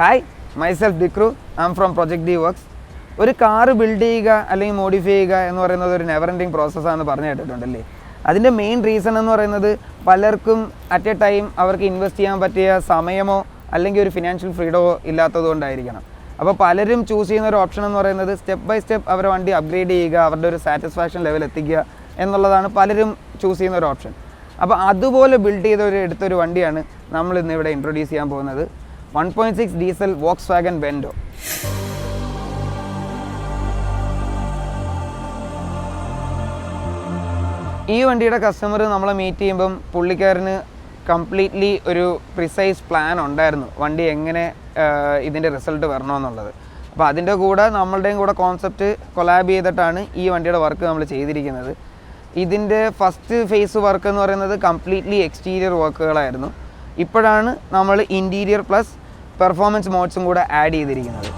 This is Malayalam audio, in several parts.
Hi myself Dikru I am from project D works. ഒരു കാറ് ബിൽഡ് ചെയ്യുക അല്ലെങ്കിൽ മോഡിഫൈ ചെയ്യുക എന്ന് പറയുന്നത് ഒരു നെവർ എൻഡിങ് പ്രോസസ്സാണെന്ന് പറഞ്ഞു കേട്ടിട്ടുണ്ടല്ലേ. അതിൻ്റെ മെയിൻ റീസൺ എന്ന് പറയുന്നത് പലർക്കും അറ്റ് എ ടൈം അവർക്ക് ഇൻവെസ്റ്റ് ചെയ്യാൻ പറ്റിയ സമയമോ അല്ലെങ്കിൽ ഒരു ഫിനാൻഷ്യൽ ഫ്രീഡമോ ഇല്ലാത്തതുകൊണ്ടായിരിക്കണം. അപ്പോൾ പലരും ചൂസ് ചെയ്യുന്ന ഒരു ഓപ്ഷൻ എന്ന് പറയുന്നത് സ്റ്റെപ്പ് ബൈ സ്റ്റെപ്പ് അവരുടെ വണ്ടി അപ്ഗ്രേഡ് ചെയ്യുക, അവരുടെ ഒരു സാറ്റിസ്ഫാക്ഷൻ ലെവൽ എത്തിക്കുക എന്നുള്ളതാണ് പലരും ചൂസ് ചെയ്യുന്ന ഒരു ഓപ്ഷൻ. അപ്പോൾ അതുപോലെ ബിൽഡ് ചെയ്ത എടുത്തൊരു വണ്ടിയാണ് നമ്മൾ ഇന്ന് ഇവിടെ ഇൻട്രൊഡ്യൂസ് ചെയ്യാൻ പോകുന്നത്. 1.6 ഡീസൽ വോക്സ്വാഗൻ വെൻഡോ. ഈ വണ്ടിയുടെ കസ്റ്റമർ നമ്മളെ മീറ്റ് ചെയ്യുമ്പം പുള്ളിക്കാരന് കംപ്ലീറ്റ്ലി ഒരു പ്രിസൈസ് പ്ലാൻ ഉണ്ടായിരുന്നു വണ്ടി എങ്ങനെ ഇതിൻ്റെ റിസൾട്ട് വരണമെന്നുള്ളത്. അപ്പോൾ അതിൻ്റെ കൂടെ നമ്മളുടെയും കൂടെ കോൺസെപ്റ്റ് കൊളാബ് ചെയ്തിട്ടാണ് ഈ വണ്ടിയുടെ വർക്ക് നമ്മൾ ചെയ്തിരിക്കുന്നത്. ഇതിൻ്റെ ഫസ്റ്റ് ഫേസ് വർക്ക് എന്ന് പറയുന്നത് കംപ്ലീറ്റ്ലി എക്സ്റ്റീരിയർ വർക്കുകളായിരുന്നു. ഇപ്പോഴാണ് നമ്മൾ ഇൻറ്റീരിയർ പ്ലസ് പെർഫോമൻസ് മോഡ്സും കൂടെ ആഡ് ചെയ്തിരിക്കുന്നത്.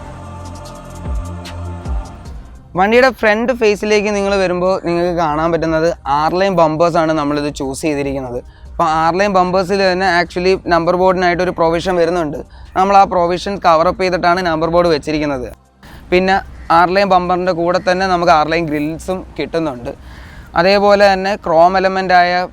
വണ്ടിയുടെ ഫ്രണ്ട് ഫേസിലേക്ക് നിങ്ങൾ വരുമ്പോൾ നിങ്ങൾക്ക് കാണാൻ പറ്റുന്നത് 6 ലൈൻ ബമ്പേഴ്സാണ് നമ്മളിത് ചൂസ് ചെയ്തിരിക്കുന്നത്. അപ്പോൾ 6 ലൈൻ ബമ്പേഴ്സിൽ തന്നെ ആക്ച്വലി നമ്പർ ബോർഡിനായിട്ട് ഒരു പ്രൊവിഷൻ വരുന്നുണ്ട്. നമ്മൾ ആ പ്രൊവിഷൻ കവറപ്പ് ചെയ്തിട്ടാണ് നമ്പർ ബോർഡ് വെച്ചിരിക്കുന്നത്. പിന്നെ 6 ലൈൻ ബമ്പറിൻ്റെ കൂടെ തന്നെ നമുക്ക് 6 ലൈൻ ഗ്രിൽസും കിട്ടുന്നുണ്ട്. അതേപോലെ തന്നെ ക്രോം എലമെൻ്റായ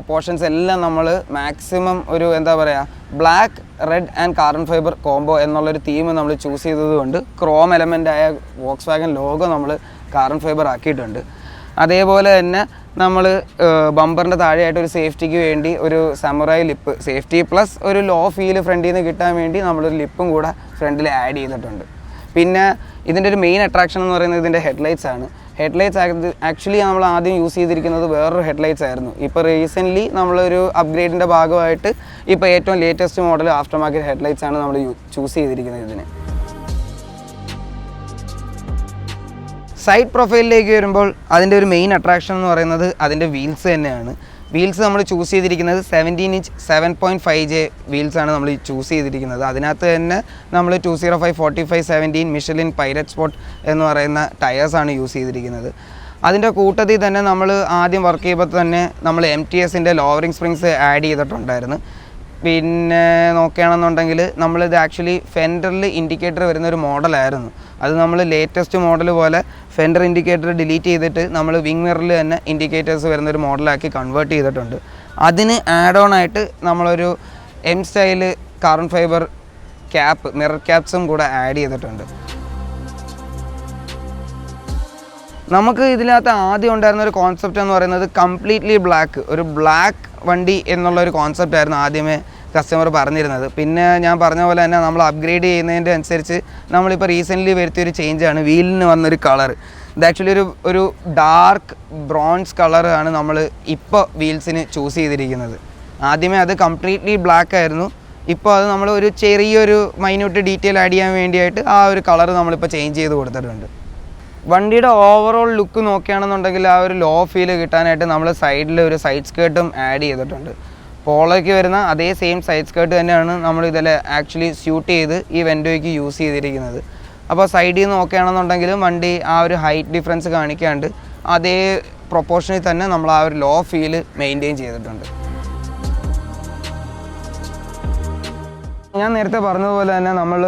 പോർഷൻസ് എല്ലാം നമ്മൾ മാക്സിമം ഒരു എന്താ പറയുക black, red and carbon fibre combo എന്നുള്ളൊരു തീം നമ്മൾ ചൂസ് ചെയ്തതുകൊണ്ട് ക്രോം എലമെൻ്റായ വോക്സ്വാഗൻ ലോഗോ നമ്മൾ കാർബൺ ഫൈബർ ആക്കിയിട്ടുണ്ട്. അതേപോലെ തന്നെ നമ്മൾ ബമ്പറിൻ്റെ താഴെയായിട്ട് ഒരു സേഫ്റ്റിക്ക് വേണ്ടി ഒരു സമുറായി ലിപ്പ്, സേഫ്റ്റി പ്ലസ് ഒരു ലോ ഫീല് ഫ്രണ്ടിൽ നിന്ന് കിട്ടാൻ വേണ്ടി നമ്മളൊരു ലിപ്പും കൂടെ ഫ്രണ്ടിൽ ആഡ് ചെയ്തിട്ടുണ്ട്. പിന്നെ ഇതിൻ്റെ ഒരു മെയിൻ അട്രാക്ഷൻ എന്ന് പറയുന്നത് ഇതിൻ്റെ ഹെഡ്ലൈറ്റ്സ് ആണ്. ഹെഡ്ലൈറ്റ്സ് ആക്ച്വലി നമ്മൾ ആദ്യം യൂസ് ചെയ്തിരിക്കുന്നത് വേറൊരു ഹെഡ്ലൈറ്റ്സ് ആയിരുന്നു. ഇപ്പോൾ റീസെൻ്റ്ലി നമ്മളൊരു അപ്ഗ്രേഡിൻ്റെ ഭാഗമായിട്ട് ഇപ്പോൾ ഏറ്റവും latest model after market headlights ആണ് നമ്മൾ ചൂസ് ചെയ്തിരിക്കുന്നത്. ഇതിന് സൈഡ് പ്രൊഫൈലിലേക്ക് വരുമ്പോൾ അതിൻ്റെ ഒരു മെയിൻ അട്രാക്ഷൻ എന്ന് പറയുന്നത് അതിൻ്റെ വീൽസ് തന്നെയാണ്. വീൽസ് നമ്മൾ ചൂസ് ചെയ്തിരിക്കുന്നത് 17 ഇഞ്ച് 7.5J വീൽസാണ് നമ്മൾ ചൂസ് ചെയ്തിരിക്കുന്നത്. അതിനകത്ത് തന്നെ നമ്മൾ 205/45/17 മിഷലിൻ പൈലറ്റ് സ്പോട്ട് എന്ന് പറയുന്ന ടയേഴ്സാണ് യൂസ് ചെയ്തിരിക്കുന്നത്. അതിൻ്റെ കൂട്ടത്തിൽ തന്നെ നമ്മൾ ആദ്യം വർക്ക് ചെയ്യുമ്പോൾ തന്നെ നമ്മൾ MTSൻ്റെ ലോവറിംഗ് സ്പ്രിങ്സ് ആഡ് ചെയ്തിട്ടുണ്ടായിരുന്നു. പിന്നെ നോക്കുകയാണെന്നുണ്ടെങ്കിൽ നമ്മളിത് ആക്ച്വലി ഫെൻഡറിൽ ഇൻഡിക്കേറ്റർ വരുന്നൊരു മോഡലായിരുന്നു. അത് നമ്മൾ ലേറ്റസ്റ്റ് മോഡൽ പോലെ ഫെൻഡർ ഇൻഡിക്കേറ്റർ ഡിലീറ്റ് ചെയ്തിട്ട് നമ്മൾ വിങ് മിററിൽ തന്നെ ഇൻഡിക്കേറ്റേഴ്സ് വരുന്നൊരു മോഡലാക്കി കൺവേർട്ട് ചെയ്തിട്ടുണ്ട്. അതിന് ആഡ് ഓൺ ആയിട്ട് നമ്മളൊരു M style carbon fibre cap, mirror ക്യാപ്സും കൂടെ ആഡ് ചെയ്തിട്ടുണ്ട്. നമുക്ക് ഇതിനകത്ത് ആദ്യം ഉണ്ടായിരുന്ന ഒരു കോൺസെപ്റ്റ് എന്ന് പറയുന്നത് കംപ്ലീറ്റ്ലി ബ്ലാക്ക്, ഒരു ബ്ലാക്ക് വണ്ടി എന്നുള്ളൊരു കോൺസെപ്റ്റ് ആയിരുന്നു ആദ്യമേ കസ്റ്റമർ പറഞ്ഞിരുന്നത്. പിന്നെ ഞാൻ പറഞ്ഞ പോലെ തന്നെ നമ്മൾ അപ്ഗ്രേഡ് ചെയ്യുന്നതിൻ്റെ അനുസരിച്ച് നമ്മളിപ്പോൾ റീസെൻ്റ്ലി വരുത്തിയൊരു ചേഞ്ചാണ് വീലിന് വന്നൊരു കളർ. ഇത് ആക്ച്വലി ഒരു ഡാർക്ക് ബ്രോൺസ് കളറാണ് നമ്മൾ ഇപ്പോൾ വീൽസിന് ചൂസ് ചെയ്തിരിക്കുന്നത്. ആദ്യമേ അത് കംപ്ലീറ്റ്ലി ബ്ലാക്ക് ആയിരുന്നു. ഇപ്പോൾ അത് നമ്മൾ ഒരു ചെറിയൊരു മൈന്യൂട്ട് ഡീറ്റെയിൽ ആഡ് ചെയ്യാൻ വേണ്ടിയിട്ട് ആ ഒരു കളർ നമ്മളിപ്പോൾ ചേഞ്ച് ചെയ്ത് കൊടുത്തിട്ടുണ്ട്. വണ്ടിയുടെ ഓവറോൾ ലുക്ക് നോക്കുകയാണെന്നുണ്ടെങ്കിൽ ആ ഒരു ലോ ഫീൽ കിട്ടാനായിട്ട് നമ്മൾ സൈഡിൽ ഒരു സൈഡ് സ്കേർട്ടും ആഡ് ചെയ്തിട്ടുണ്ട്. പോളോയ്ക്ക് വരുന്ന അതേ സെയിം സൈഡ് സ്കേർട്ട് തന്നെയാണ് നമ്മൾ ഇതിൽ ആക്ച്വലി സ്യൂട്ട് ചെയ്ത് ഈ വെൻഡോയ്ക്ക് യൂസ് ചെയ്തിരിക്കുന്നത്. അപ്പോൾ സൈഡിൽ നിന്ന് നോക്കുകയാണെന്നുണ്ടെങ്കിലും വണ്ടി ആ ഒരു ഹൈറ്റ് ഡിഫറൻസ് കാണിക്കാണ്ട് അതേ പ്രൊപ്പോർഷനിൽ തന്നെ നമ്മൾ ആ ഒരു ലോ ഫീൽ മെയിൻറ്റെയിൻ ചെയ്തിട്ടുണ്ട്. ഞാൻ നേരത്തെ പറഞ്ഞതുപോലെ തന്നെ നമ്മൾ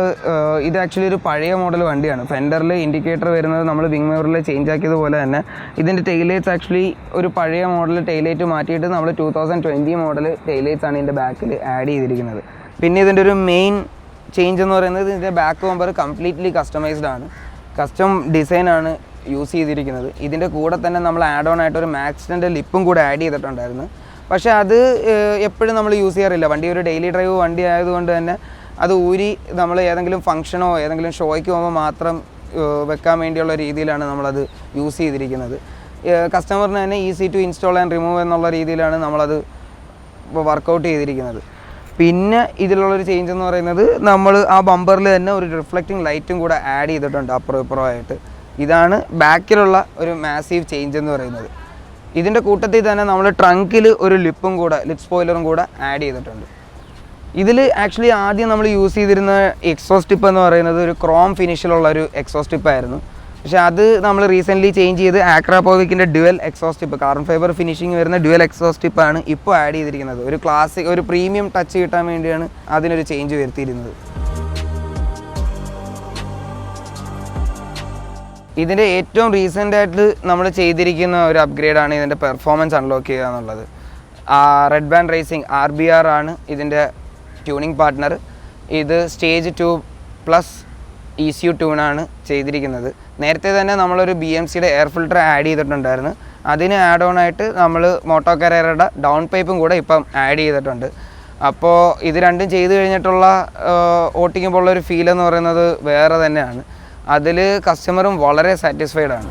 ഇത് ആക്ച്വലി ഒരു പഴയ മോഡൽ വണ്ടിയാണ്. ഫെൻഡറിൽ ഇൻഡിക്കേറ്റർ വരുന്നത് നമ്മൾ വിങ് മിററിൽ ചേഞ്ച് ആക്കിയതുപോലെ തന്നെ ഇതിൻ്റെ ടെയിലൈറ്റ്സ് ആക്ച്വലി ഒരു പഴയ മോഡൽ ടെയിലൈറ്റ് മാറ്റിയിട്ട് നമ്മൾ 2020 മോഡൽ ടെയിലൈറ്റ്സ് ആണ് ഇതിൻ്റെ ബാക്കിൽ ആഡ് ചെയ്തിരിക്കുന്നത്. പിന്നെ ഇതിൻ്റെ ഒരു മെയിൻ ചേഞ്ച് എന്ന് പറയുന്നത് ഇതിൻ്റെ ബാക്ക് ബമ്പർ കംപ്ലീറ്റ്ലി കസ്റ്റമൈസ്ഡ് ആണ്, കസ്റ്റം ഡിസൈനാണ് യൂസ് ചെയ്തിരിക്കുന്നത്. ഇതിൻ്റെ കൂടെ തന്നെ നമ്മൾ ആഡ് ഓൺ ആയിട്ട് ഒരു മാക്സിൻ്റെ ലിപ്പും കൂടെ ആഡ് ചെയ്തിട്ടുണ്ടായിരുന്നു. പക്ഷേ അത് എപ്പോഴും നമ്മൾ യൂസ് ചെയ്യാറില്ല. വണ്ടി ഒരു ഡെയിലി ഡ്രൈവ് വണ്ടി ആയതുകൊണ്ട് തന്നെ അത് ഊരി നമ്മൾ ഏതെങ്കിലും ഫംഗ്ഷനോ ഏതെങ്കിലും ഷോയ്ക്ക് പോകുമ്പോൾ മാത്രം വെക്കാൻ വേണ്ടിയുള്ള രീതിയിലാണ് നമ്മളത് യൂസ് ചെയ്തിരിക്കുന്നത്. കസ്റ്റമറിന് തന്നെ easy to install and remove എന്നുള്ള രീതിയിലാണ് നമ്മളത് വർക്കൗട്ട് ചെയ്തിരിക്കുന്നത്. പിന്നെ ഇതിലുള്ളൊരു ചേഞ്ച് എന്ന് പറയുന്നത് നമ്മൾ ആ ബമ്പറിൽ തന്നെ ഒരു റിഫ്ലക്റ്റിംഗ് ലൈറ്റും കൂടെ ആഡ് ചെയ്തിട്ടുണ്ട് അപ്പുറം ഇപ്പുറമായിട്ട്. ഇതാണ് ബാക്കിലുള്ള ഒരു മാസീവ് ചേഞ്ച് എന്ന് പറയുന്നത്. ഇതിൻ്റെ കൂട്ടത്തിൽ തന്നെ നമ്മൾ ട്രങ്കിൽ ഒരു ലിപ്പും കൂടെ, ലിപ്പ് സ്പോയിലറും കൂടെ ആഡ് ചെയ്തിട്ടുണ്ട്. ഇതിൽ ആക്ച്വലി ആദ്യം നമ്മൾ യൂസ് ചെയ്തിരുന്ന എക്സോസ്റ്റ് ടിപ്പ് എന്ന് പറയുന്നത് ഒരു ക്രോം ഫിനിഷിലുള്ള ഒരു എക്സോസ്റ്റ് ടിപ്പായിരുന്നു. പക്ഷേ അത് നമ്മൾ റീസെൻ്റ്ലി ചേഞ്ച് ചെയ്ത് ആക്രാപോവിക്കിൻ്റെ dual exhaust tip, carbon fibre finishing വരുന്ന ഡ്യുവൽ എക്സോസ്റ്റ് ടിപ്പാണ് ഇപ്പോൾ ആഡ് ചെയ്തിരിക്കുന്നത്. ഒരു ക്ലാസിക്, ഒരു പ്രീമിയം ടച്ച് കിട്ടാൻ വേണ്ടിയാണ് അതിനൊരു ചേഞ്ച് വരുത്തിയിരുന്നത്. ഇതിൻ്റെ ഏറ്റവും റീസെൻ്റായിട്ട് നമ്മൾ ചെയ്തിരിക്കുന്ന ഒരു അപ്ഗ്രേഡാണ് ഇതിൻ്റെ പെർഫോമൻസ് അൺലോക്ക് ചെയ്യുക എന്നുള്ളത്. റെഡ് ബാൻഡ് റേസിംഗ് RBR ആണ് ഇതിൻ്റെ ട്യൂണിംഗ് പാർട്ട്ണർ. ഇത് സ്റ്റേജ് 2+ ECU ട്യൂണാണ് ചെയ്തിരിക്കുന്നത്. നേരത്തെ തന്നെ നമ്മളൊരു BMCയുടെ എയർ ഫിൽറ്റർ ആഡ് ചെയ്തിട്ടുണ്ടായിരുന്നു. അതിന് ആഡ് ഓൺ ആയിട്ട് നമ്മൾ മോട്ടോ കരേറയുടെ ഡൗൺ പൈപ്പും കൂടെ ഇപ്പം ആഡ് ചെയ്തിട്ടുണ്ട്. അപ്പോൾ ഇത് രണ്ടും ചെയ്ത് കഴിഞ്ഞിട്ടുള്ള ഓട്ടിക്കുമ്പോൾ ഉള്ളൊരു ഫീൽ എന്ന് പറയുന്നത് വേറെ തന്നെയാണ്. അതിൽ കസ്റ്റമറും വളരെ സാറ്റിസ്ഫൈഡ് ആണ്.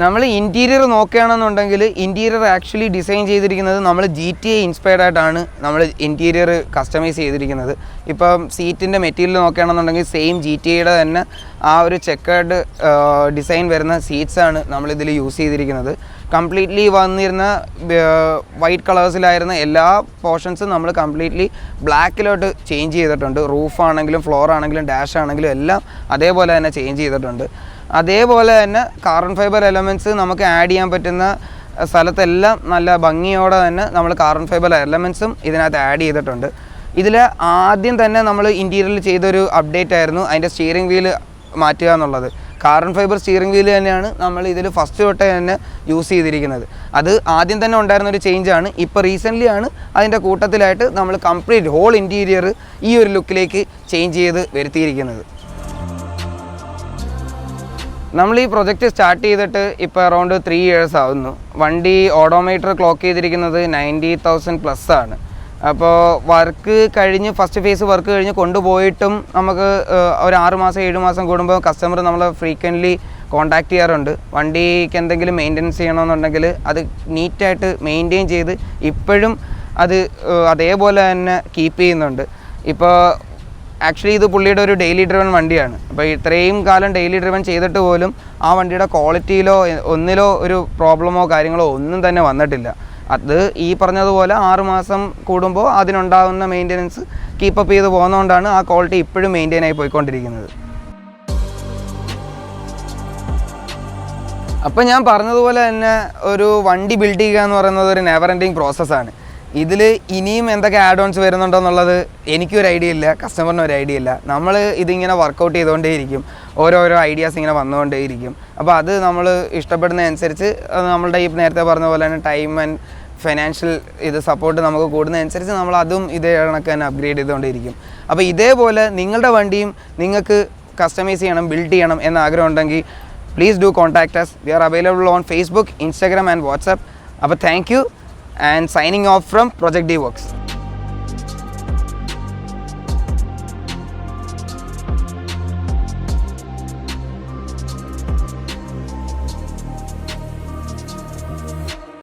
നമ്മൾ ഇൻറ്റീരിയർ നോക്കുകയാണെന്നുണ്ടെങ്കിൽ ഇൻറ്റീരിയർ ആക്ച്വലി ഡിസൈൻ ചെയ്തിരിക്കുന്നത് നമ്മൾ GTA ഇൻസ്പയർഡ് ആയിട്ടാണ് നമ്മൾ ഇൻറ്റീരിയർ കസ്റ്റമൈസ് ചെയ്തിരിക്കുന്നത്. ഇപ്പം സീറ്റിൻ്റെ മെറ്റീരിയൽ നോക്കുകയാണെന്നുണ്ടെങ്കിൽ സെയിം GTAയുടെ തന്നെ ആ ഒരു ചെക്കേർഡ് ഡിസൈൻ വരുന്ന സീറ്റ്സാണ് നമ്മളിതിൽ യൂസ് ചെയ്തിരിക്കുന്നത്. കംപ്ലീറ്റ്ലി വന്നിരുന്ന വൈറ്റ് കളേഴ്സിലായിരുന്ന എല്ലാ പോർഷൻസും നമ്മൾ കംപ്ലീറ്റ്ലി ബ്ലാക്കിലോട്ട് ചേഞ്ച് ചെയ്തിട്ടുണ്ട്. റൂഫാണെങ്കിലും ഫ്ലോർ ആണെങ്കിലും ഡാഷ് ആണെങ്കിലും എല്ലാം അതേപോലെ തന്നെ ചേഞ്ച് ചെയ്തിട്ടുണ്ട്. അതേപോലെ തന്നെ കാർബൺ ഫൈബർ എലമെൻറ്റ്സ് നമുക്ക് ആഡ് ചെയ്യാൻ പറ്റുന്ന സ്ഥലത്തെല്ലാം നല്ല ഭംഗിയോടെ തന്നെ നമ്മൾ കാർബൺ ഫൈബർ എലമെൻറ്റ്സും ഇതിനകത്ത് ആഡ് ചെയ്തിട്ടുണ്ട്. ഇതിൽ ആദ്യം തന്നെ നമ്മൾ ഇൻറ്റീരിയറിൽ ചെയ്തൊരു അപ്ഡേറ്റ് ആയിരുന്നു അതിൻ്റെ സ്റ്റിയറിംഗ് വീല് മാറ്റുക എന്നുള്ളത്. കാർബൺ ഫൈബർ സ്റ്റിയറിംഗ് വീല് തന്നെയാണ് നമ്മൾ ഇതിൽ ഫസ്റ്റ് തൊട്ടേ തന്നെ യൂസ് ചെയ്തിരിക്കുന്നത്. അത് ആദ്യം തന്നെ ഉണ്ടായിരുന്നൊരു ചേഞ്ചാണ്. ഇപ്പോൾ റീസെൻ്റ്ലി ആണ് അതിൻ്റെ കൂട്ടത്തിലായിട്ട് നമ്മൾ കംപ്ലീറ്റ് ഹോൾ ഇൻറ്റീരിയർ ഈ ഒരു ലുക്കിലേക്ക് ചേഞ്ച് ചെയ്ത് വരുത്തിയിരിക്കുന്നത്. നമ്മൾ ഈ പ്രൊജക്റ്റ് സ്റ്റാർട്ട് ചെയ്തിട്ട് ഇപ്പോൾ അറൗണ്ട് 3 years ആവുന്നു. വണ്ടി ഓഡോമീറ്റർ ക്ലോക്ക് ചെയ്തിരിക്കുന്നത് 90,000+ ആണ്. അപ്പോൾ വർക്ക് കഴിഞ്ഞ് ഫസ്റ്റ് ഫേസ് വർക്ക് കഴിഞ്ഞ് കൊണ്ടുപോയിട്ടും നമുക്ക് ഒരു 6 മാസം 7 മാസം കൂടുമ്പോൾ കസ്റ്റമർ നമ്മളെ ഫ്രീക്വൻ്റ്ലി കോൺടാക്റ്റ് ചെയ്യാറുണ്ട്. വണ്ടിക്ക് എന്തെങ്കിലും മെയിൻ്റനൻസ് ചെയ്യണമെന്നുണ്ടെങ്കിൽ അത് നീറ്റായിട്ട് മെയിൻറ്റെയിൻ ചെയ്ത് ഇപ്പോഴും അത് അതേപോലെ തന്നെ കീപ്പ് ചെയ്യുന്നുണ്ട്. ഇപ്പോൾ ആക്ച്വലി ഇത് പുള്ളിയുടെ ഒരു ഡെയിലി ഡ്രിവൺ വണ്ടിയാണ്. അപ്പോൾ ഇത്രയും കാലം ഡെയിലി ഡ്രിവൺ ചെയ്തിട്ട് പോലും ആ വണ്ടിയുടെ ക്വാളിറ്റിയിലോ ഒന്നിലോ ഒരു പ്രോബ്ലമോ കാര്യങ്ങളോ ഒന്നും തന്നെ വന്നിട്ടില്ല. അത് ഈ പറഞ്ഞതുപോലെ 6 മാസം കൂടുമ്പോൾ അതിനുണ്ടാകുന്ന മെയിൻ്റനൻസ് കീപ്പപ്പ് ചെയ്ത് പോകുന്നതുകൊണ്ടാണ് ആ ക്വാളിറ്റി ഇപ്പോഴും മെയിൻറ്റെയിൻ ആയി പോയിക്കൊണ്ടിരിക്കുന്നത്. അപ്പോൾ ഞാൻ പറഞ്ഞതുപോലെ തന്നെ ഒരു വണ്ടി ബിൽഡ് ചെയ്യുക എന്ന് പറയുന്നത് ഒരു നെവർ എൻഡിങ് പ്രോസസ്സാണ്. ഇതിൽ ഇനിയും എന്തൊക്കെ ആഡ് ഓൺസ് വരുന്നുണ്ടോ എന്നുള്ളത് എനിക്കൊരു ഐഡിയ ഇല്ല, കസ്റ്റമറിന് ഒരു ഐഡിയ ഇല്ല. നമ്മൾ ഇതിങ്ങനെ വർക്കൗട്ട് ചെയ്തുകൊണ്ടേയിരിക്കും, ഓരോരോ ഐഡിയാസ് ഇങ്ങനെ വന്നുകൊണ്ടേയിരിക്കും. അപ്പോൾ അത് നമ്മൾ ഇഷ്ടപ്പെടുന്നതനുസരിച്ച് നമ്മളുടെ ഈ നേരത്തെ പറഞ്ഞ പോലെ തന്നെ ടൈം ആൻഡ് ഫിനാൻഷ്യൽ സപ്പോർട്ട് നമുക്ക് കൂടുന്നതനുസരിച്ച് നമ്മൾ അതും ഇതേ കണക്ക് തന്നെ അപ്ഗ്രേഡ് ചെയ്തുകൊണ്ടേയിരിക്കും. അപ്പോൾ ഇതേപോലെ നിങ്ങളുടെ വണ്ടിയും നിങ്ങൾക്ക് കസ്റ്റമൈസ് ചെയ്യണം, ബിൽഡ് ചെയ്യണം എന്ന ആഗ്രഹം ഉണ്ടെങ്കിൽ please do contact us. We are available on Facebook, Instagram and WhatsApp. അപ്പോൾ thank you. And signing off from Project D Works.